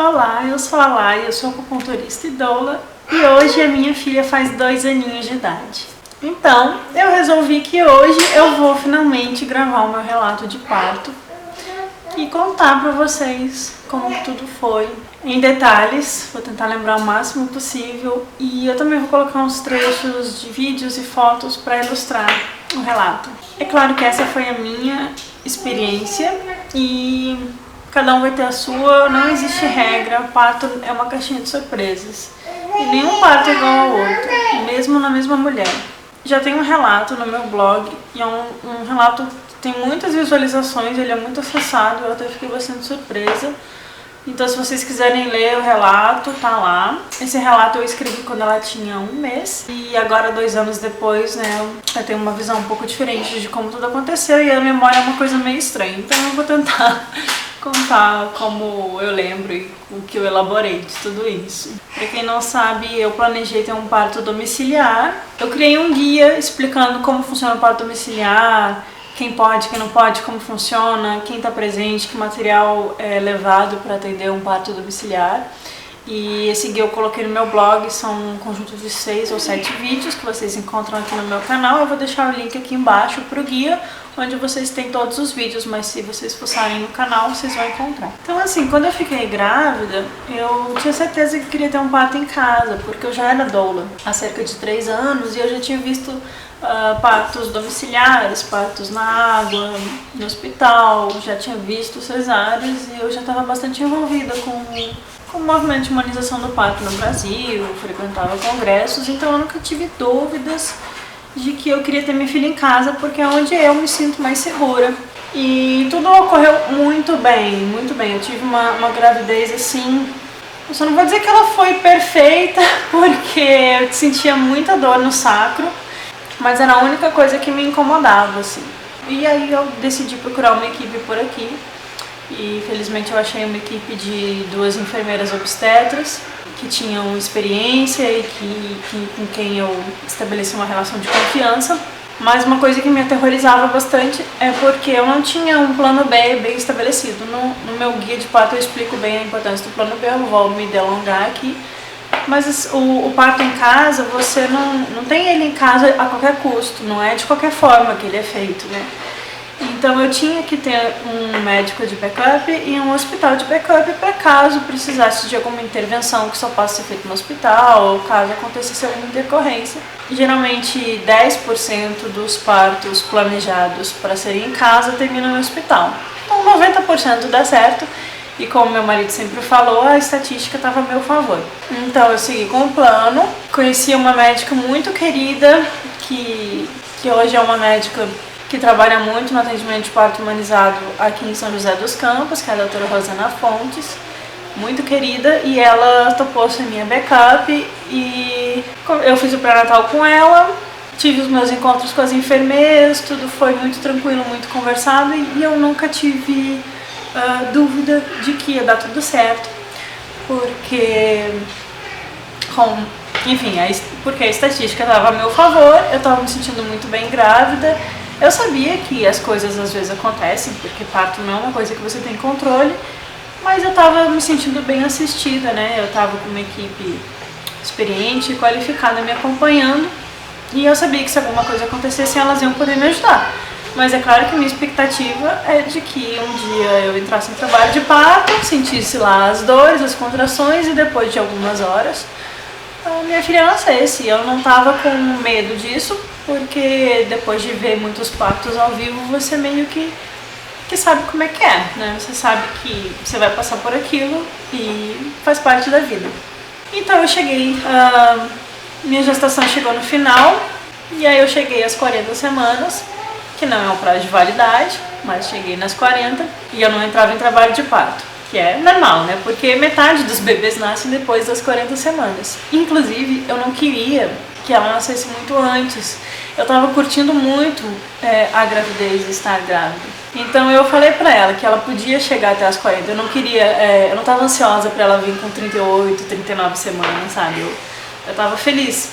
Olá, eu sou a Lai, eu sou acupunturista e doula e hoje a minha filha faz 2 aninhos de idade. Então, eu resolvi que hoje eu vou finalmente gravar o meu relato de parto e contar pra vocês como tudo foi em detalhes. Vou tentar lembrar o máximo possível e eu também vou colocar uns trechos de vídeos e fotos para ilustrar o relato. É claro que essa foi a minha experiência e cada um vai ter a sua, não existe regra, parto é uma caixinha de surpresas. E nenhum parto é igual ao outro, mesmo na mesma mulher. Já tem um relato no meu blog, e é um relato que tem muitas visualizações, ele é muito acessado, eu até fiquei bastante surpresa. Então se vocês quiserem ler o relato, tá lá. Esse relato eu escrevi quando ela tinha 1 mês, e agora 2 anos depois, né, eu tenho uma visão um pouco diferente de como tudo aconteceu, e a memória é uma coisa meio estranha, então eu vou tentar contar como eu lembro e o que eu elaborei de tudo isso. Pra quem não sabe, eu planejei ter um parto domiciliar. Eu criei um guia explicando como funciona o parto domiciliar, quem pode, quem não pode, como funciona, quem está presente, que material é levado para atender um parto domiciliar. E esse guia eu coloquei no meu blog, são um conjunto de 6 ou 7 vídeos que vocês encontram aqui no meu canal. Eu vou deixar o link aqui embaixo para o guia, onde vocês têm todos os vídeos, mas se vocês fuçarem no canal, vocês vão encontrar. Então assim, quando eu fiquei grávida, eu tinha certeza que queria ter um parto em casa, porque eu já era doula há cerca de 3 anos e eu já tinha visto partos domiciliares, partos na água, no hospital, já tinha visto cesáreas e eu já estava bastante envolvida com o movimento de humanização do parto no Brasil, frequentava congressos, então eu nunca tive dúvidas de que eu queria ter minha filha em casa, porque é onde eu me sinto mais segura. E tudo ocorreu muito bem, muito bem. Eu tive uma gravidez assim, eu só não vou dizer que ela foi perfeita, porque eu sentia muita dor no sacro, mas era a única coisa que me incomodava, assim. E aí eu decidi procurar uma equipe por aqui. E felizmente eu achei uma equipe de 2 enfermeiras obstetras que tinham experiência e com quem eu estabeleci uma relação de confiança. Mas uma coisa que me aterrorizava bastante é porque eu não tinha um plano B bem estabelecido. No meu guia de parto eu explico bem a importância do plano B, eu não vou me delongar aqui. Mas o parto em casa, você não tem ele em casa a qualquer custo, não é de qualquer forma que ele é feito, né? Então eu tinha que ter um médico de backup e um hospital de backup para caso precisasse de alguma intervenção que só possa ser feita no hospital ou caso acontecesse alguma intercorrência. Geralmente 10% dos partos planejados para serem em casa terminam no hospital. Então 90% dá certo e como meu marido sempre falou, a estatística estava a meu favor. Então eu segui com o plano, conheci uma médica muito querida que hoje é uma médica que trabalha muito no atendimento de parto humanizado aqui em São José dos Campos, que é a doutora Rosana Fontes, muito querida, e ela topou ser minha backup e eu fiz o pré-natal com ela, tive os meus encontros com as enfermeiras, tudo foi muito tranquilo, muito conversado e eu nunca tive dúvida de que ia dar tudo certo, porque porque a estatística estava a meu favor, eu estava me sentindo muito bem grávida. Eu sabia que as coisas às vezes acontecem, porque parto não é uma coisa que você tem controle, mas eu estava me sentindo bem assistida, né? Eu estava com uma equipe experiente e qualificada me acompanhando, e eu sabia que se alguma coisa acontecesse, elas iam poder me ajudar. Mas é claro que a minha expectativa é de que um dia eu entrasse em trabalho de parto, sentisse lá as dores, as contrações, e depois de algumas horas a minha filha nascesse. Eu não estava com medo disso, porque depois de ver muitos partos ao vivo, você meio que sabe como é que é, né? Você sabe que você vai passar por aquilo e faz parte da vida. Então eu cheguei, minha gestação chegou no final, e aí eu cheguei às 40 semanas, que não é um prazo de validade, mas cheguei nas 40 e eu não entrava em trabalho de parto, que é normal, né? Porque metade dos bebês nascem depois das 40 semanas. Inclusive, eu não queria que ela nascesse muito antes. Eu tava curtindo muito a gravidez e estar grávida. Então eu falei pra ela que ela podia chegar até as 40. Eu não queria, eu não tava ansiosa pra ela vir com 38, 39 semanas, sabe? Eu tava feliz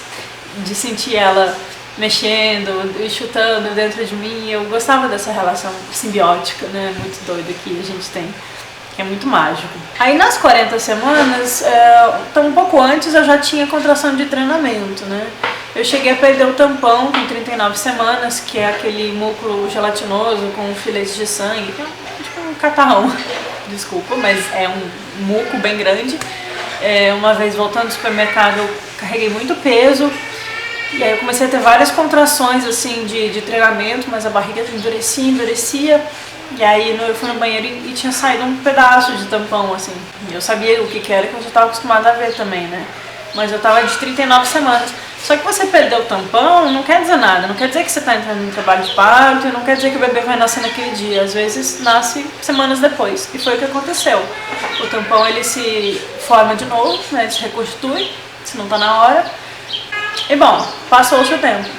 de sentir ela mexendo e chutando dentro de mim. Eu gostava dessa relação simbiótica, né? Muito doida que a gente tem. que é muito mágico. Aí nas 40 semanas, então um pouco antes eu já tinha contração de treinamento, né? Eu cheguei a perder o tampão com 39 semanas, que é aquele músculo gelatinoso com filetes de sangue, que é tipo um catarrão, desculpa, mas é um muco bem grande. Uma vez voltando do supermercado eu carreguei muito peso, e aí eu comecei a ter várias contrações assim de treinamento, mas a barriga endurecia. E aí eu fui no banheiro e tinha saído um pedaço de tampão, assim. Eu sabia o que era, que eu já estava acostumada a ver também, né? Mas eu tava de 39 semanas. Só que você perdeu o tampão não quer dizer nada. Não quer dizer que você está entrando em trabalho de parto, e não quer dizer que o bebê vai nascer naquele dia. Às vezes nasce semanas depois. E foi o que aconteceu. O tampão ele se forma de novo, né? Ele se reconstitui, se não tá na hora. E bom, passou o seu tempo.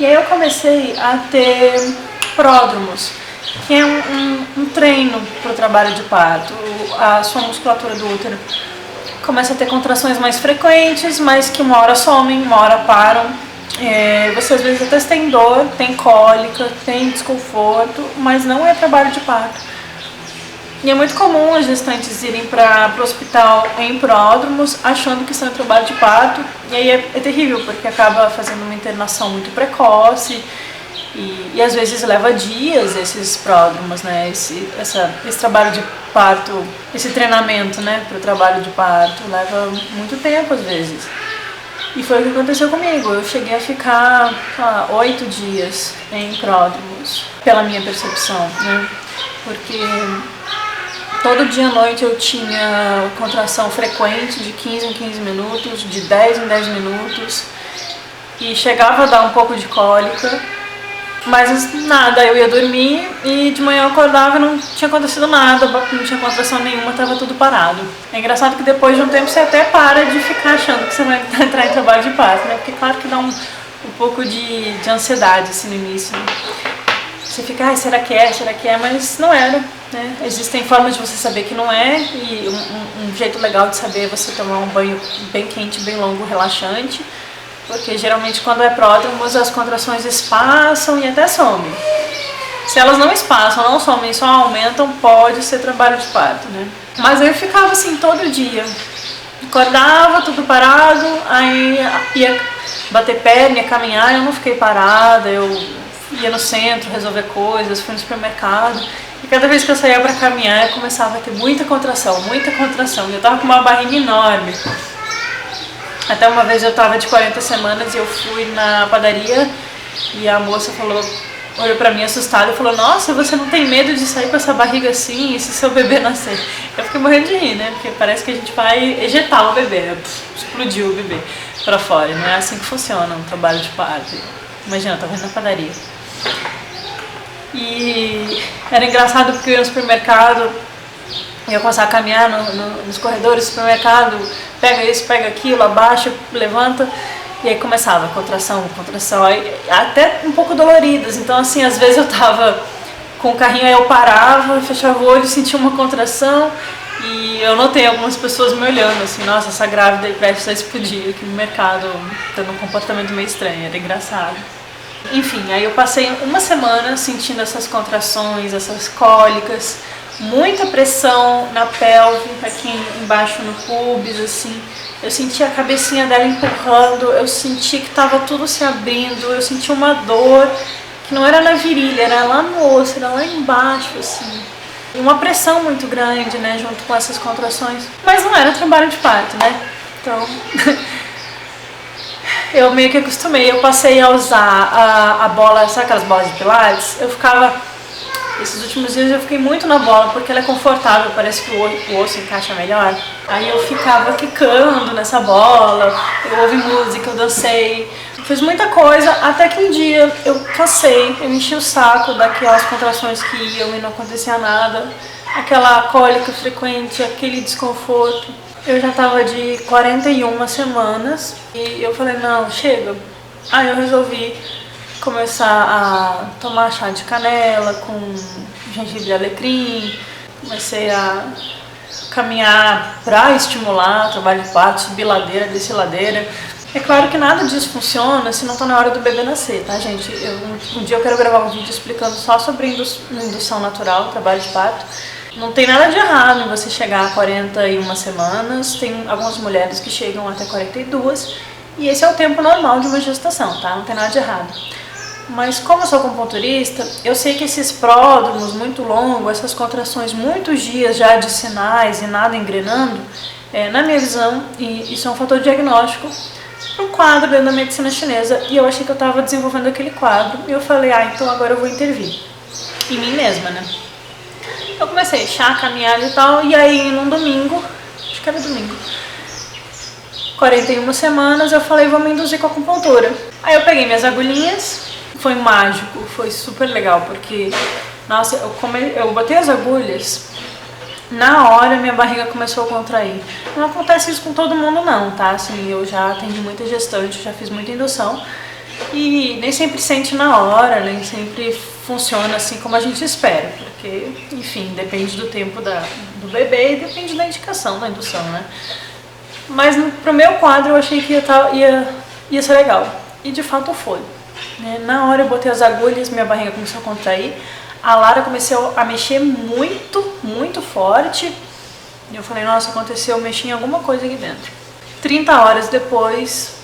E aí eu comecei a ter pródromos, que é um treino para o trabalho de parto. A sua musculatura do útero começa a ter contrações mais frequentes, mas que uma hora somem, uma hora param. Você às vezes até tem dor, tem cólica, tem desconforto, mas não é trabalho de parto. E é muito comum as gestantes irem para o hospital em pródromos achando que estão em trabalho de parto, e aí é terrível, porque acaba fazendo uma internação muito precoce. E às vezes leva dias esses pródromos, né? Esse trabalho de parto, esse treinamento, né, para o trabalho de parto, leva muito tempo às vezes. E foi o que aconteceu comigo. Eu cheguei a ficar 8 dias em pródromos, pela minha percepção, né? Porque todo dia à noite eu tinha contração frequente de 15 em 15 minutos, de 10 em 10 minutos, e chegava a dar um pouco de cólica. Mas nada, eu ia dormir e de manhã eu acordava e não tinha acontecido nada, não tinha contração nenhuma, estava tudo parado. É engraçado que depois de um tempo você até para de ficar achando que você vai entrar em trabalho de parto, né? Porque claro que dá um pouco de ansiedade assim no início. Você fica, será que é? Mas não era, né? Existem formas de você saber que não é, e um jeito legal de saber é você tomar um banho bem quente, bem longo, relaxante. Porque geralmente quando é pródromos as contrações espaçam e até somem. Se elas não espaçam, não somem, só aumentam, pode ser trabalho de parto, né? Mas eu ficava assim todo dia. Acordava, tudo parado, aí ia bater perna, ia caminhar, eu não fiquei parada, eu ia no centro resolver coisas, fui no supermercado. E cada vez que eu saía pra caminhar eu começava a ter muita contração. E eu tava com uma barriga enorme. Até uma vez eu tava de 40 semanas e eu fui na padaria e a moça olhou pra mim assustada e falou: nossa, você não tem medo de sair com essa barriga assim e se seu bebê nascer? Eu fiquei morrendo de rir, né? Porque parece que a gente vai ejetar o bebê, explodiu o bebê pra fora. Não é assim que funciona um trabalho de parto. Imagina, eu tava indo na padaria. E era engraçado porque eu ia no supermercado, eu começava a caminhar nos corredores do supermercado, pega isso, pega aquilo, abaixa, levanta, e aí começava contração, aí, até um pouco doloridas. Então assim, às vezes eu tava com o carrinho, aí eu parava, fechava o olho, sentia uma contração, e eu notei algumas pessoas me olhando assim, nossa, essa grávida aí prestes a explodir aqui no mercado, tendo um comportamento meio estranho, era engraçado. Enfim, aí eu passei uma semana sentindo essas contrações, essas cólicas, muita pressão na pelve, aqui embaixo no pubis, assim. Eu sentia a cabecinha dela empurrando, eu sentia que estava tudo se abrindo, eu sentia uma dor que não era na virilha, era lá no osso, era lá embaixo, assim. E uma pressão muito grande, né, junto com essas contrações. Mas não era trabalho de parto, né? Então, eu meio que acostumei. Eu passei a usar a bola, sabe aquelas bolas de pilates? Esses últimos dias eu fiquei muito na bola, porque ela é confortável, parece que o osso encaixa melhor. Aí eu ficava quicando nessa bola, eu ouvi música, eu dancei, fiz muita coisa, até que um dia eu cansei, eu enchi o saco daquelas contrações que iam e não acontecia nada, aquela cólica frequente, aquele desconforto. Eu já tava de 41 semanas e eu falei, não, chega. Aí eu resolvi começar a tomar chá de canela com gengibre e alecrim, comecei a caminhar para estimular o trabalho de parto, subir ladeira, descer ladeira. É claro que nada disso funciona se não tá na hora do bebê nascer, tá, gente? Um dia eu quero gravar um vídeo explicando só sobre indução natural, trabalho de parto, não tem nada de errado em você chegar a 41 semanas, tem algumas mulheres que chegam até 42, e esse é o tempo normal de uma gestação, tá? Não tem nada de errado. Mas como eu sou acupunturista, eu sei que esses pródromos muito longos, essas contrações, muitos dias já de sinais e nada engrenando, na minha visão, e isso é um fator diagnóstico para um quadro dentro da medicina chinesa, e eu achei que eu estava desenvolvendo aquele quadro, e eu falei, então agora eu vou intervir em mim mesma, né? Eu comecei chá, caminhada e tal, e aí num domingo, acho que era domingo, 41 semanas, eu falei, vou me induzir com a acupuntura. Aí eu peguei minhas agulhinhas, foi mágico, foi super legal, porque, nossa, eu botei as agulhas, na hora minha barriga começou a contrair. Não acontece isso com todo mundo não, tá? Assim, eu já atendi muita gestante, já fiz muita indução, e nem sempre sente na hora, nem sempre funciona assim como a gente espera, porque, enfim, depende do tempo do bebê e depende da indicação da indução, né? Mas pro meu quadro eu achei que ia ser legal, e de fato foi. Né? Na hora eu botei as agulhas, minha barriga começou a contrair, a Lara começou a mexer muito, muito forte, e eu falei, nossa, aconteceu, eu mexi em alguma coisa aqui dentro. 30 horas depois,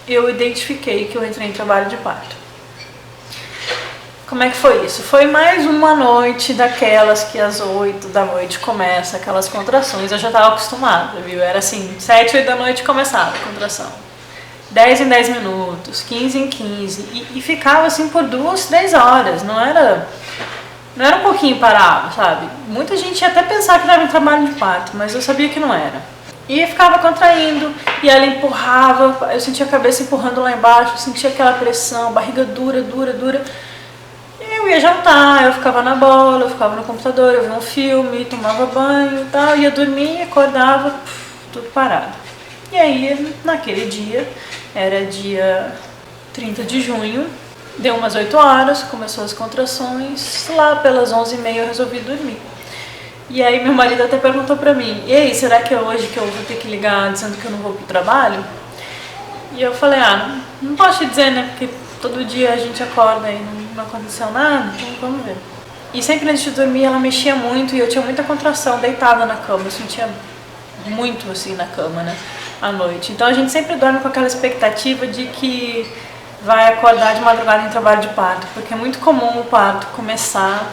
eu identifiquei que eu entrei em trabalho de parto. Como é que foi isso? Foi mais uma noite daquelas que às 8 da noite começa aquelas contrações. Eu já estava acostumada, viu? Era assim, 7, 8 da noite começava a contração. 10 em 10 minutos, 15 em 15. E ficava assim por 2, 3 horas. Não era um pouquinho parado, sabe? Muita gente ia até pensar que era um trabalho de parto, mas eu sabia que não era. E ficava contraindo, e ela empurrava, eu sentia a cabeça empurrando lá embaixo, eu sentia aquela pressão, barriga dura, dura, dura. Eu ia jantar, eu ficava na bola, eu ficava no computador, eu via um filme, tomava banho e tal, ia dormir, acordava, tudo parado. E aí, naquele dia, era dia 30 de junho, deu umas 8 horas, começou as contrações, lá pelas 11h30 eu resolvi dormir. E aí meu marido até perguntou pra mim, e aí, será que é hoje que eu vou ter que ligar dizendo que eu não vou pro trabalho? E eu falei, não posso te dizer, né, porque todo dia a gente acorda e não aconteceu nada, então vamos ver. E sempre antes de dormir ela mexia muito e eu tinha muita contração deitada na cama, eu sentia muito assim na cama, né, à noite. Então a gente sempre dorme com aquela expectativa de que vai acordar de madrugada em trabalho de parto, porque é muito comum o parto começar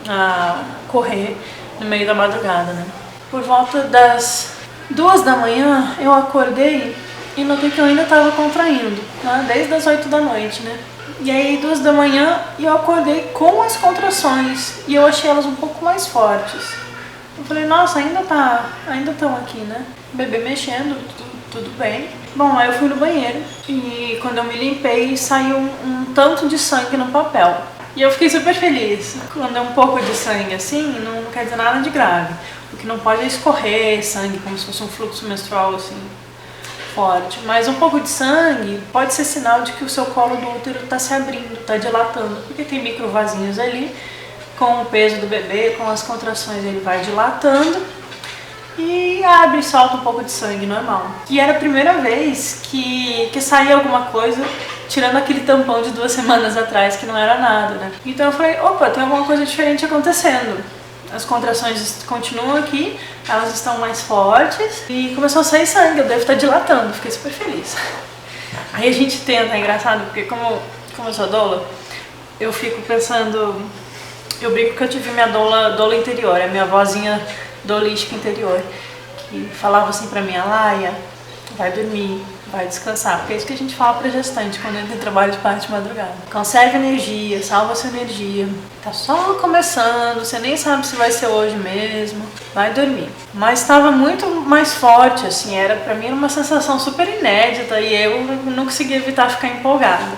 a correr no meio da madrugada, né. Por volta das 2 da manhã eu acordei e notei que eu ainda estava contraindo, né? Desde as 8 da noite, né? E aí 2 da manhã eu acordei com as contrações e eu achei elas um pouco mais fortes. Eu falei, nossa, ainda estão aqui, né? Bebê mexendo, tudo bem. Bom, aí eu fui no banheiro e quando eu me limpei saiu um tanto de sangue no papel. E eu fiquei super feliz. Quando é um pouco de sangue assim, não quer dizer nada de grave. O que não pode é escorrer sangue, como se fosse um fluxo menstrual assim, forte, mas um pouco de sangue pode ser sinal de que o seu colo do útero está se abrindo, está dilatando, porque tem micro vasinhos ali, com o peso do bebê, com as contrações ele vai dilatando e abre e solta um pouco de sangue normal. E era a primeira vez que saía alguma coisa, tirando aquele tampão de 2 semanas atrás que não era nada, né? Então eu falei, opa, tem alguma coisa diferente acontecendo. As contrações continuam aqui, elas estão mais fortes e começou a sair sangue, eu devo estar dilatando, fiquei super feliz. Aí a gente tenta, é engraçado, porque como eu sou doula, eu fico pensando, eu brinco que eu tive minha doula interior, a minha vozinha doulística interior, que falava assim pra mim, Laia, vai dormir, vai descansar, porque é isso que a gente fala pra gestante quando entra em trabalho de parto de madrugada. Conserve energia, salva sua energia. Tá só começando, você nem sabe se vai ser hoje mesmo, vai dormir. Mas estava muito mais forte, assim, pra mim era uma sensação super inédita e eu não conseguia evitar ficar empolgada.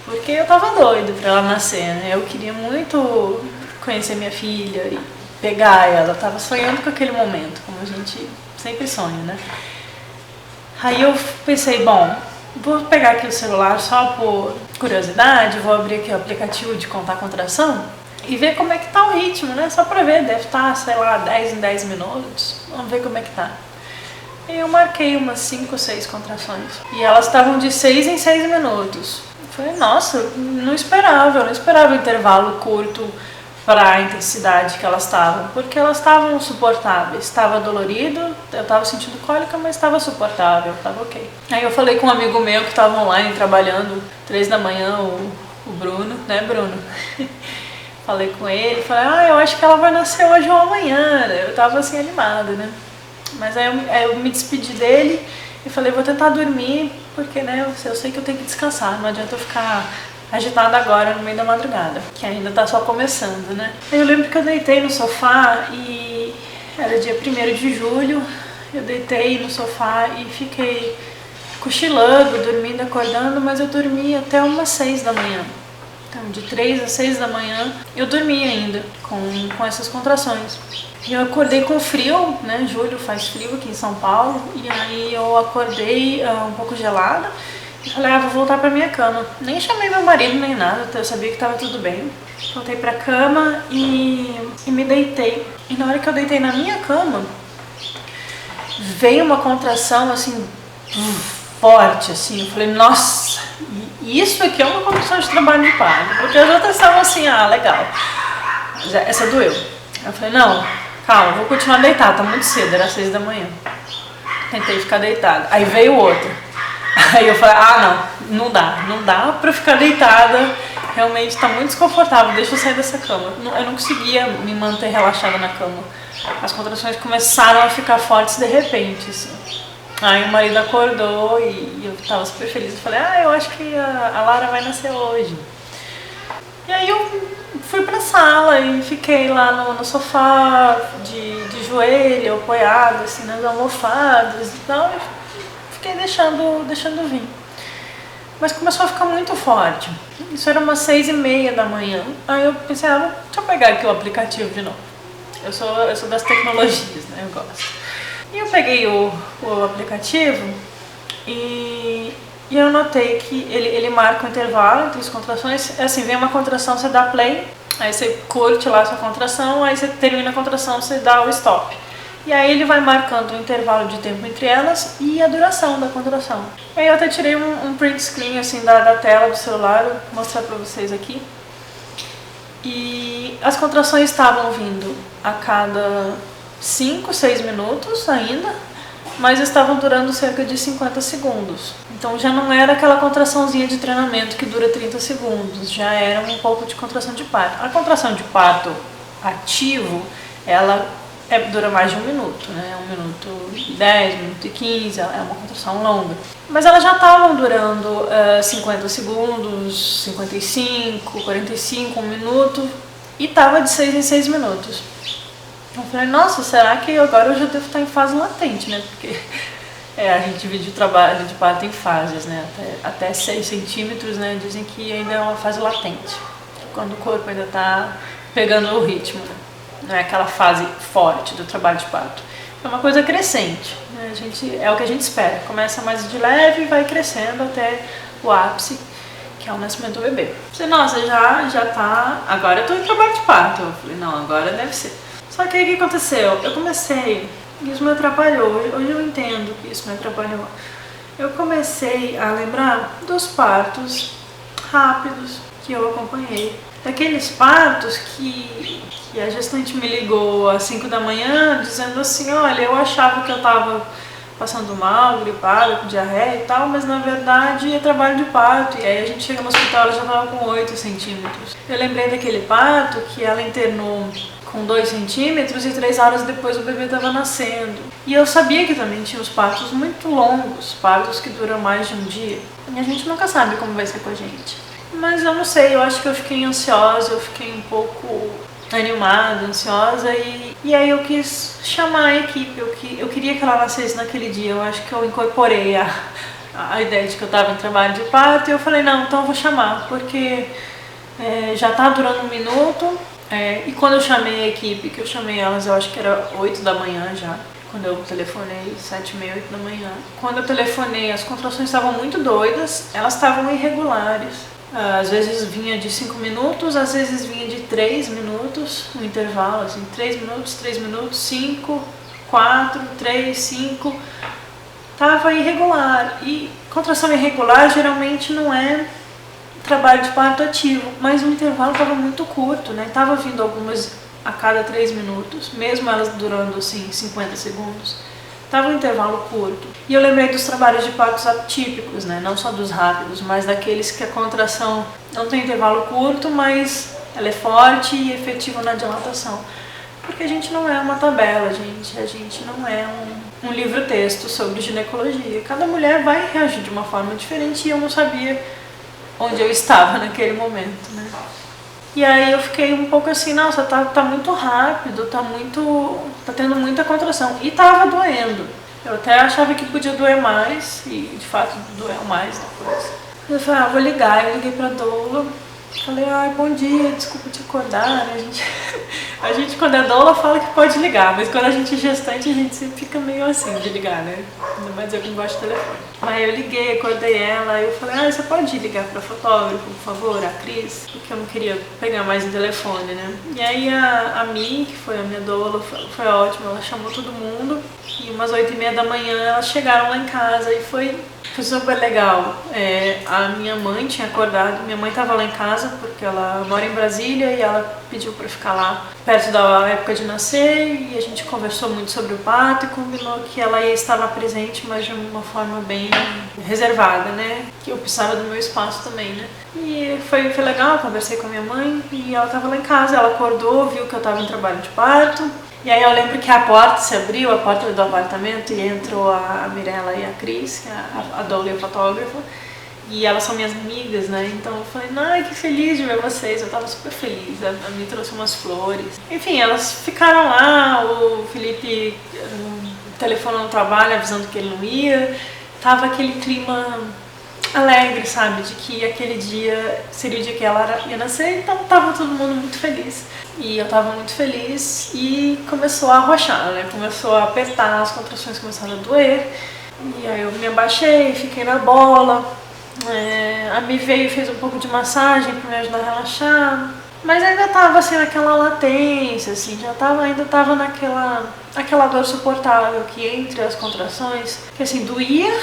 Porque eu tava doida pra ela nascer, né? Eu queria muito conhecer minha filha e pegar ela, eu tava sonhando com aquele momento, como a gente sempre sonha, né? Aí eu pensei, bom, vou pegar aqui o celular só por curiosidade, vou abrir aqui o aplicativo de contar contração e ver como é que tá o ritmo, né? Só pra ver, deve estar, sei lá, 10 em 10 minutos, vamos ver como é que tá. E eu marquei umas 5 ou 6 contrações e elas estavam de 6 em 6 minutos. Eu falei, nossa, eu não esperava um intervalo curto para a intensidade que elas estavam, porque elas estavam suportáveis. Estava dolorido, eu estava sentindo cólica, mas estava suportável, estava ok. Aí eu falei com um amigo meu que estava online trabalhando, 3 da manhã, o Bruno, né, Bruno? Falei com ele, falei, eu acho que ela vai nascer hoje ou amanhã. Eu tava assim animada, né? Mas aí eu me despedi dele e falei, vou tentar dormir, porque né, eu sei que eu tenho que descansar, não adianta eu ficar agitada agora no meio da madrugada, que ainda tá só começando, né? Eu lembro que eu deitei no sofá e era dia 1º de julho, eu deitei no sofá e fiquei cochilando, dormindo, acordando, mas eu dormi até umas 6 da manhã. Então, de 3 às 6 da manhã, eu dormi ainda com essas contrações. E eu acordei com frio, né? Julho faz frio aqui em São Paulo, e aí eu acordei um pouco gelada e falei, vou voltar pra minha cama. Nem chamei meu marido nem nada, eu sabia que tava tudo bem. Voltei pra cama e me deitei. E na hora que eu deitei na minha cama, veio uma contração assim, forte, assim. Eu falei, nossa, isso aqui é uma contração de trabalho de parto. Porque as outras estavam assim, legal. Essa doeu. Eu falei, não, calma, vou continuar deitada, tá muito cedo, era 6 da manhã. Tentei ficar deitada. Aí veio outra. Aí eu falei, não dá pra ficar deitada, realmente tá muito desconfortável, deixa eu sair dessa cama. Eu não conseguia me manter relaxada na cama. As contrações começaram a ficar fortes de repente, assim. Aí o marido acordou e eu tava super feliz. Eu falei, eu acho que a Lara vai nascer hoje. E aí eu fui pra sala e fiquei lá no sofá de joelho, apoiada assim nas almofadas e tal. Fiquei deixando vir. Mas começou a ficar muito forte. Isso era umas 6h30 da manhã. Aí eu pensei, deixa eu pegar aqui o aplicativo de novo. Eu sou das tecnologias, né? Eu gosto. E eu peguei o aplicativo e eu notei que ele marca o intervalo entre as contrações. Assim, vem uma contração, você dá play, aí você curte lá a sua contração, aí você termina a contração, você dá o stop. E aí ele vai marcando o intervalo de tempo entre elas e a duração da contração. Aí eu até tirei um print screen assim da tela do celular, vou mostrar pra vocês aqui. E as contrações estavam vindo a cada 5, 6 minutos ainda, mas estavam durando cerca de 50 segundos. Então já não era aquela contraçãozinha de treinamento que dura 30 segundos, já era um pouco de contração de parto. A contração de parto ativo, ela dura mais de 1 minuto, né? 1 minuto 10, 1 minuto e 15, é uma contração longa. Mas elas já estavam durando 50 segundos, 55, 45, 1 minuto, e estava de 6 em 6 minutos. Eu falei, nossa, será que agora eu já devo estar em fase latente, né? Porque a gente divide o trabalho de parto em fases, né? Até 6 centímetros, né? Dizem que ainda é uma fase latente, quando o corpo ainda está pegando o ritmo, né? Não é aquela fase forte do trabalho de parto. É uma coisa crescente, né? É o que a gente espera. Começa mais de leve e vai crescendo até o ápice, que é o nascimento do bebê. Eu falei, nossa, já tá... Agora eu tô em trabalho de parto. Eu falei, não, agora deve ser. Só que aí o que aconteceu? Eu comecei... Isso me atrapalhou. Hoje eu entendo que isso me atrapalhou. Eu comecei a lembrar dos partos rápidos que eu acompanhei. Daqueles partos que a gestante me ligou às 5 da manhã dizendo assim, olha, eu achava que eu estava passando mal, gripada, com diarreia e tal, mas na verdade é trabalho de parto. E aí a gente chega no hospital, ela já estava com 8 centímetros. Eu lembrei daquele parto que ela internou com 2 centímetros e 3 horas depois o bebê estava nascendo. E eu sabia que também tinha os partos muito longos, partos que duram mais de um dia. E a gente nunca sabe como vai ser com a gente. Mas eu não sei, eu acho que eu fiquei ansiosa, eu fiquei um pouco animada, ansiosa e aí eu quis chamar a equipe, eu queria que ela nascesse naquele dia, eu acho que eu incorporei a ideia de que eu estava em trabalho de parto e eu falei, não, então eu vou chamar, porque já está durando 1 minuto e quando eu chamei a equipe, que eu chamei elas, eu acho que era 8 da manhã já, quando eu telefonei, 7h30, 8 da manhã. Quando eu telefonei, as contrações estavam muito doidas, elas estavam irregulares. Às vezes vinha de 5 minutos, às vezes vinha de 3 minutos, no intervalo, assim, 3 minutos, 5, 4, 3, 5. Tava irregular. E contração irregular geralmente não é trabalho de parto ativo, mas o intervalo estava muito curto, né? Tava vindo algumas a cada 3 minutos, mesmo elas durando assim 50 segundos. Tava um intervalo curto. E eu lembrei dos trabalhos de partos atípicos, né? Não só dos rápidos, mas daqueles que a contração não tem intervalo curto, mas ela é forte e efetiva na dilatação. Porque a gente não é uma tabela, gente. A gente não é um livro-texto sobre ginecologia. Cada mulher vai reagir de uma forma diferente e eu não sabia onde eu estava naquele momento, né? E aí eu fiquei um pouco assim, nossa, tá muito rápido, tá tendo muita contração. E tava doendo. Eu até achava que podia doer mais, e de fato doeu mais depois. Eu falei, vou ligar. Eu liguei pra doula. Falei, bom dia, desculpa te acordar, né? A gente quando é doula fala que pode ligar, mas quando a gente é gestante a gente sempre fica meio assim de ligar, né? Ainda mais eu que não gosto de telefone. Aí eu liguei, acordei ela, aí eu falei, você pode ligar pra fotógrafo, por favor, a Cris? Porque eu não queria pegar mais o telefone, né? E aí a Mi, que foi a minha doula, foi ótima, ela chamou todo mundo e umas 8h30 da manhã elas chegaram lá em casa e foi super legal. A minha mãe tinha acordado, minha mãe estava lá em casa porque ela mora em Brasília e ela pediu para ficar lá perto da época de nascer e a gente conversou muito sobre o parto e combinou que ela ia estar lá presente, mas de uma forma bem reservada, né? Que eu precisava do meu espaço também, né? E foi legal, eu conversei com a minha mãe e ela estava lá em casa, ela acordou, viu que eu estava em trabalho de parto. E aí eu lembro que a porta se abriu, a porta do apartamento, e entrou a Mirella e a Cris, que é a doula e a fotógrafa, e elas são minhas amigas, né? Então eu falei, ai, que feliz de ver vocês, eu tava super feliz, a Mi trouxe umas flores. Enfim, elas ficaram lá, o Felipe telefonou no trabalho avisando que ele não ia, tava aquele clima alegre, sabe, de que aquele dia seria o dia que ela ia nascer, então tava todo mundo muito feliz. E eu tava muito feliz e começou a arrochar, né? Começou a apertar, as contrações começaram a doer. E aí eu me abaixei, fiquei na bola. A Mi veio e fez um pouco de massagem pra me ajudar a relaxar. Mas ainda tava assim naquela latência, assim, ainda tava naquela dor suportável que entre as contrações, que assim, doía,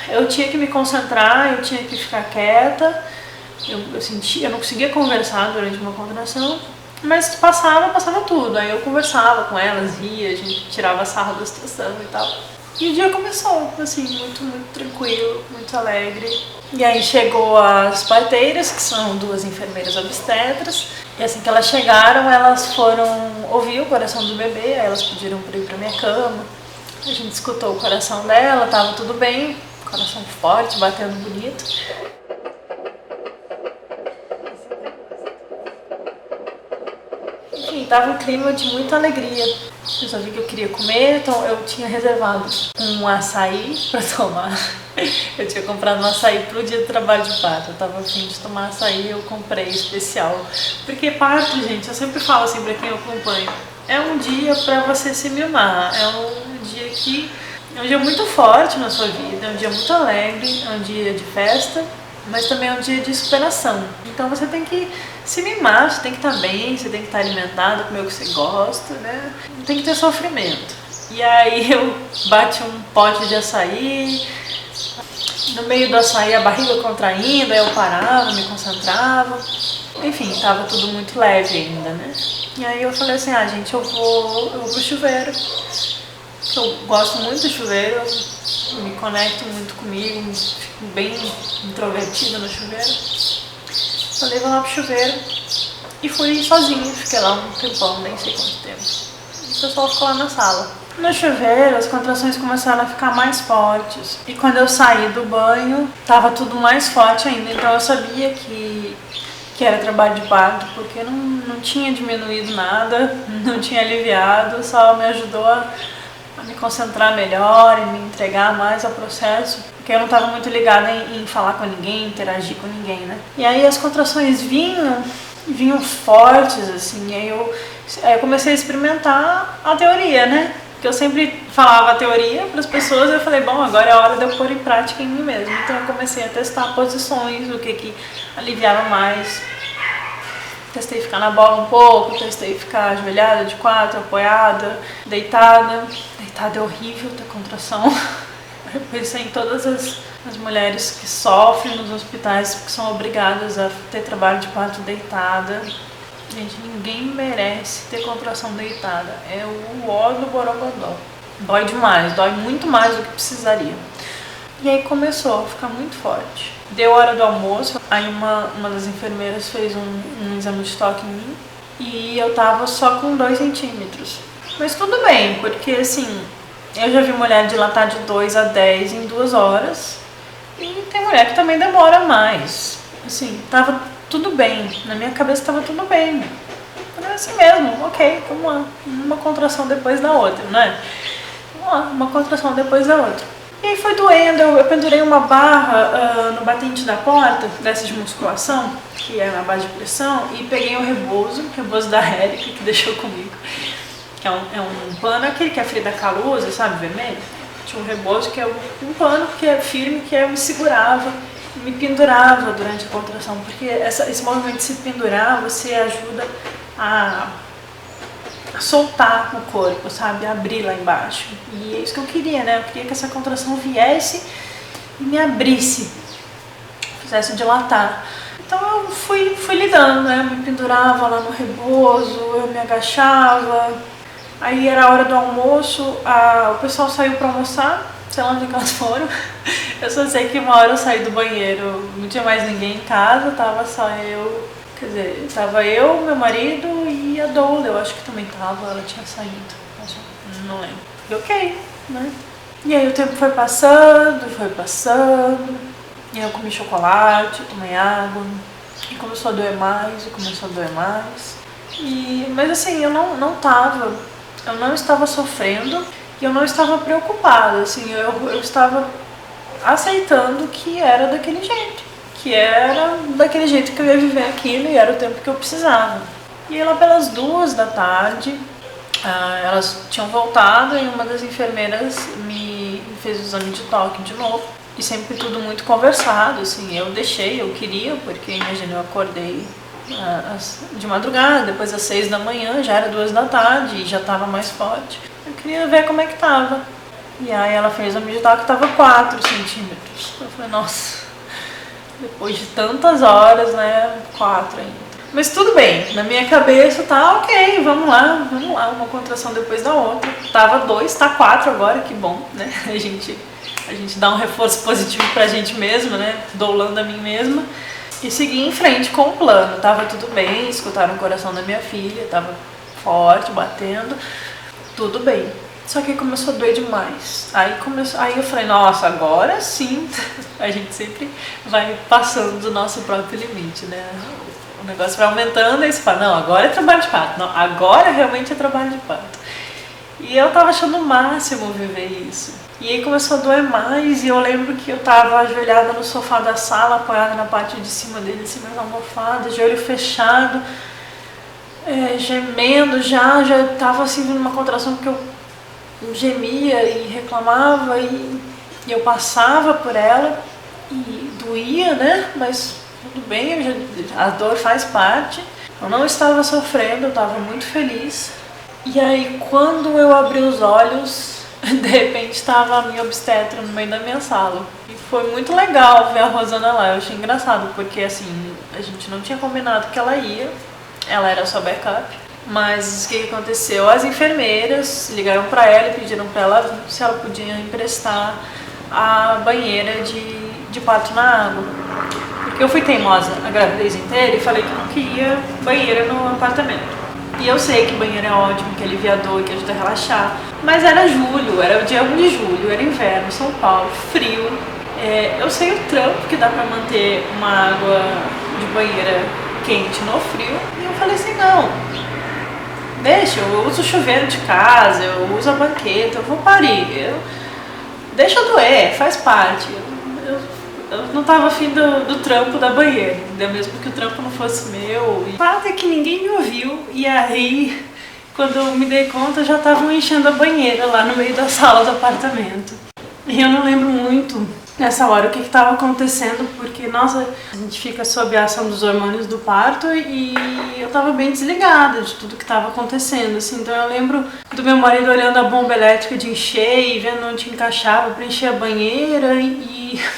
eu tinha que me concentrar, eu tinha que ficar quieta, eu não conseguia conversar durante uma contração. Mas passava tudo, aí eu conversava com elas, ria, a gente tirava sarro da situação e tal. E o dia começou, assim, muito, muito tranquilo, muito alegre. E aí chegou as parteiras, que são 2 enfermeiras obstetras. E assim que elas chegaram, elas foram ouvir o coração do bebê, aí elas pediram pra ir pra minha cama. A gente escutou o coração dela, tava tudo bem, coração forte, batendo bonito. Enfim, tava um clima de muita alegria. Eu só vi que eu queria comer, então eu tinha reservado um açaí pra tomar. Eu tinha comprado um açaí pro dia do trabalho de parto. Eu tava a fim de tomar açaí, eu comprei especial. Porque parto, gente, eu sempre falo assim pra quem eu acompanho, é um dia pra você se mimar, é um dia que é um dia muito forte na sua vida, é um dia muito alegre, é um dia de festa, mas também é um dia de superação. Então você tem que se mimar, você tem que estar bem, você tem que estar alimentado, comer o que você gosta, né? Não tem que ter sofrimento. E aí eu bati um pote de açaí, no meio do açaí a barriga contraindo, aí eu parava, me concentrava. Enfim, tava tudo muito leve ainda, né? E aí eu falei assim, gente, eu vou pro chuveiro. Eu gosto muito do chuveiro, eu me conecto muito comigo, fico bem introvertida no chuveiro. Falei, vou lá pro chuveiro e fui sozinha, fiquei lá um tempão, nem sei quanto tempo. E o pessoal ficou lá na sala. No chuveiro, as contrações começaram a ficar mais fortes. E quando eu saí do banho, tava tudo mais forte ainda. Então eu sabia que era trabalho de parto, porque não tinha diminuído nada, não tinha aliviado, só me ajudou a me concentrar melhor e me entregar mais ao processo, porque eu não estava muito ligada em falar com ninguém, interagir com ninguém, né? E aí as contrações vinham fortes, assim, e aí eu comecei a experimentar a teoria, né? Porque eu sempre falava a teoria para as pessoas e eu falei, bom, agora é a hora de eu pôr em prática em mim mesma. Então eu comecei a testar posições, o que aliviava mais. Testei ficar na bola um pouco, testei ficar ajoelhada, de 4, apoiada, deitada. Deitada é horrível ter contração. Eu pensei em todas as mulheres que sofrem nos hospitais, que são obrigadas a ter trabalho de parto deitada. Gente, ninguém merece ter contração deitada. É o ó do borogodó. Dói demais, dói muito mais do que precisaria. E aí começou a ficar muito forte. Deu hora do almoço, aí uma das enfermeiras fez um exame de toque em mim e eu tava só com 2 centímetros. Mas tudo bem, porque assim, eu já vi mulher dilatar de 2 a 10 em 2 horas e tem mulher que também demora mais. Assim, tava tudo bem, na minha cabeça tava tudo bem. Era assim mesmo, ok, vamos lá, uma contração depois da outra, né? Vamos lá, uma contração depois da outra. E aí foi doendo, eu pendurei uma barra no batente da porta, dessa de musculação, que é na base de pressão, e peguei o rebozo da Érica, que deixou comigo. Que é um pano, aquele que é Frida Kahlo, sabe, vermelho? Tinha um rebozo que é um pano que é firme, que me segurava, me pendurava durante a contração, porque esse movimento de se pendurar, você ajuda a soltar o corpo, sabe? Abrir lá embaixo. E é isso que eu queria, né? Eu queria que essa contração viesse e me abrisse, fizesse dilatar. Então eu fui lidando, né? Eu me pendurava lá no rebozo, eu me agachava. Aí era a hora do almoço, o pessoal saiu pra almoçar, sei lá onde elas foram. Eu só sei que uma hora eu saí do banheiro, não tinha mais ninguém em casa, tava só eu. Quer dizer, tava eu, meu marido e a Doula, eu acho que também tava, ela tinha saído, não lembro. E ok, né? E aí o tempo foi passando, e aí eu comi chocolate, tomei água, e começou a doer mais, Mas assim, eu não estava sofrendo e eu não estava preocupada, assim, eu estava aceitando que era daquele jeito. Que era daquele jeito que eu ia viver aquilo e era o tempo que eu precisava. E aí lá pelas 2 da tarde, elas tinham voltado e uma das enfermeiras me fez o exame de toque de novo. E sempre tudo muito conversado, assim, eu queria, porque imagina, eu acordei de madrugada, depois às 6 da manhã, já era 2 da tarde e já estava mais forte. Eu queria ver como é que tava. E aí ela fez o exame de toque e tava 4 centímetros. Eu falei, nossa... Depois de tantas horas, né, 4 ainda. Mas tudo bem, na minha cabeça tá ok, vamos lá, uma contração depois da outra. Tava 2, tá 4 agora, que bom, né? A gente dá um reforço positivo pra gente mesma, né? Doulando a mim mesma. E segui em frente com o plano. Tava tudo bem, escutaram o coração da minha filha, tava forte, batendo, tudo bem. Só que começou a doer demais. Aí eu falei, nossa, agora sim. A gente sempre vai passando do nosso próprio limite, né? O negócio vai aumentando e você fala, não, agora é trabalho de parto. Não, agora realmente é trabalho de parto. E eu tava achando o máximo viver isso. E aí começou a doer mais e eu lembro que eu tava ajoelhada no sofá da sala, apoiada na parte de cima dele, assim, mais almofada, de olho fechado, gemendo já tava assim vindo uma contração porque eu gemia e reclamava e eu passava por ela e doía, né? Mas tudo bem, a dor faz parte. Eu não estava sofrendo, eu estava muito feliz. E aí quando eu abri os olhos, de repente estava a minha obstetra no meio da minha sala. E foi muito legal ver a Rosana lá, eu achei engraçado, porque assim, a gente não tinha combinado que ela ia, ela era só backup. Mas o que aconteceu? As enfermeiras ligaram para ela e pediram para ela se ela podia emprestar a banheira de parto na água. Porque eu fui teimosa a gravidez inteira e falei que não queria banheira no apartamento. E eu sei que banheiro é ótimo, que é aliviador, que ajuda a relaxar. Mas era julho, era o dia 1 de julho, era inverno, São Paulo, frio. Eu sei o trampo que dá para manter uma água de banheira quente no frio. E eu falei assim, não... Deixa, eu uso o chuveiro de casa, eu uso a banqueta, eu vou parir. Deixa eu doer, faz parte. Eu não tava afim do trampo da banheira, entendeu? Mesmo que o trampo não fosse meu. O fato é que ninguém me ouviu e aí, quando eu me dei conta, já estavam enchendo a banheira lá no meio da sala do apartamento. E eu não lembro muito nessa hora o que estava acontecendo, porque, nossa, a gente fica sob a ação dos hormônios do parto e eu tava bem desligada de tudo que estava acontecendo, assim. Então eu lembro do meu marido olhando a bomba elétrica de encher e vendo onde encaixava para encher a banheira,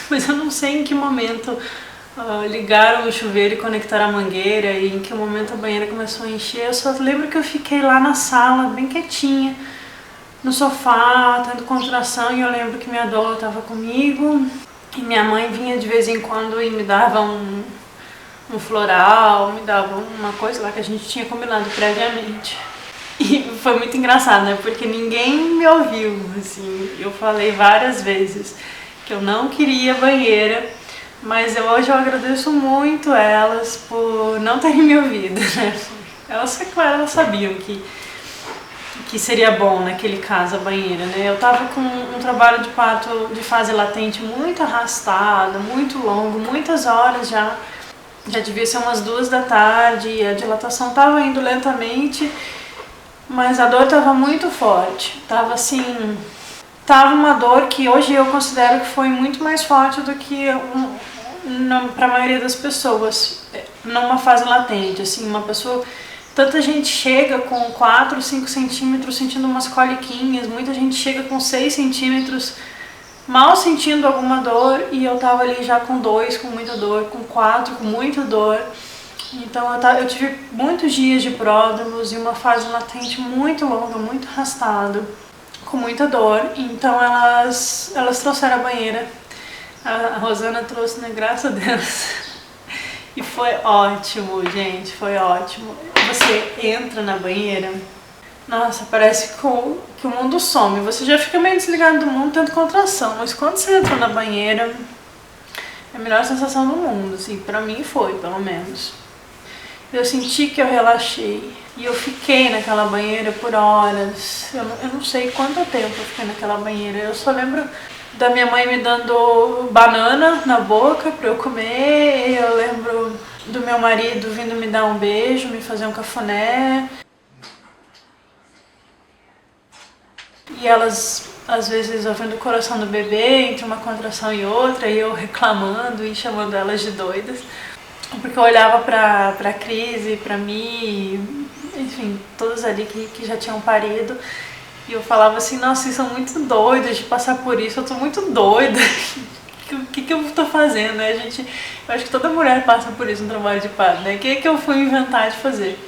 mas eu não sei em que momento ligaram o chuveiro e conectaram a mangueira e em que momento a banheira começou a encher. Eu só lembro que eu fiquei lá na sala, bem quietinha, no sofá, tendo contração, e eu lembro que minha doula estava comigo e minha mãe vinha de vez em quando e me dava um floral, me dava uma coisa lá que a gente tinha combinado previamente. E foi muito engraçado, né? Porque ninguém me ouviu, assim. Eu falei várias vezes que eu não queria banheira, mas hoje eu agradeço muito elas por não terem me ouvido, né? Elas sabiam que seria bom naquele caso a banheira, né? Eu tava com um trabalho de parto de fase latente muito arrastado, muito longo, muitas horas já devia ser umas 2 da tarde, e a dilatação tava indo lentamente, mas a dor tava muito forte, tava assim, tava uma dor que hoje eu considero que foi muito mais forte do que para a maioria das pessoas, numa fase latente, assim, uma pessoa. Tanta gente chega com 4, 5 centímetros sentindo umas coliquinhas, muita gente chega com 6 centímetros mal sentindo alguma dor, e eu tava ali já com 2 com muita dor, com 4 com muita dor. Então eu tive muitos dias de pródromos e uma fase latente muito longa, muito arrastada, com muita dor. Então elas trouxeram a banheira, a Rosana trouxe, né, graças a Deus. E foi ótimo, gente, foi ótimo. Você entra na banheira, nossa, parece que o mundo some. Você já fica meio desligado do mundo, tendo contração. Mas quando você entra na banheira, é a melhor sensação do mundo, assim, pra mim foi, pelo menos. Eu senti que eu relaxei. E eu fiquei naquela banheira por horas. Eu não sei quanto tempo eu fiquei naquela banheira. Eu só lembro da minha mãe me dando banana na boca pra eu comer. Eu lembro do meu marido vindo me dar um beijo, me fazer um cafuné. E elas, às vezes, ouvindo o coração do bebê entre uma contração e outra, e eu reclamando e chamando elas de doidas. Porque eu olhava pra Cris e pra mim, enfim, todas ali que já tinham parido. E eu falava assim, nossa, vocês são muito doidas de passar por isso, eu tô muito doida. O que eu tô fazendo, né? Eu acho que toda mulher passa por isso no trabalho de parto, né? O que eu fui inventar de fazer?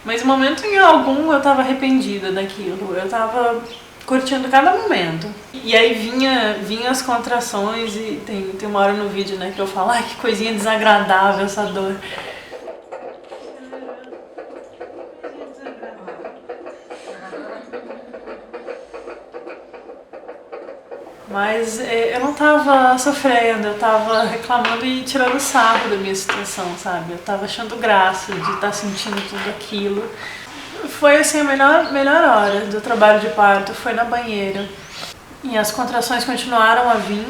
Mas em momento algum eu tava arrependida daquilo, eu tava curtindo cada momento. E aí vinha as contrações e tem uma hora no vídeo, né, que eu falo, ai, que coisinha desagradável essa dor. Mas eu não tava sofrendo, eu tava reclamando e tirando sarro da minha situação, sabe? Eu tava achando graça de estar sentindo tudo aquilo. Foi assim a melhor hora do trabalho de parto, foi na banheira. E as contrações continuaram a vir,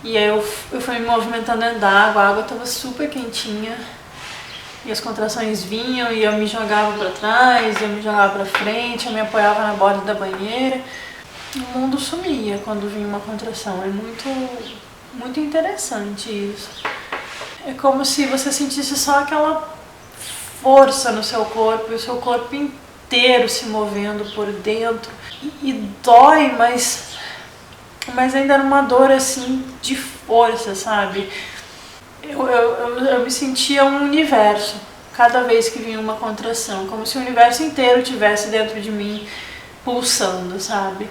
e aí eu fui me movimentando dentro da água, a água tava super quentinha. E as contrações vinham e eu me jogava pra trás, eu me jogava pra frente, eu me apoiava na borda da banheira. O mundo sumia quando vinha uma contração. É muito interessante isso. É como se você sentisse só aquela força no seu corpo e o seu corpo inteiro se movendo por dentro. E dói, mas ainda era uma dor assim de força, sabe? Eu me sentia um universo cada vez que vinha uma contração, como se o universo inteiro estivesse dentro de mim pulsando, sabe?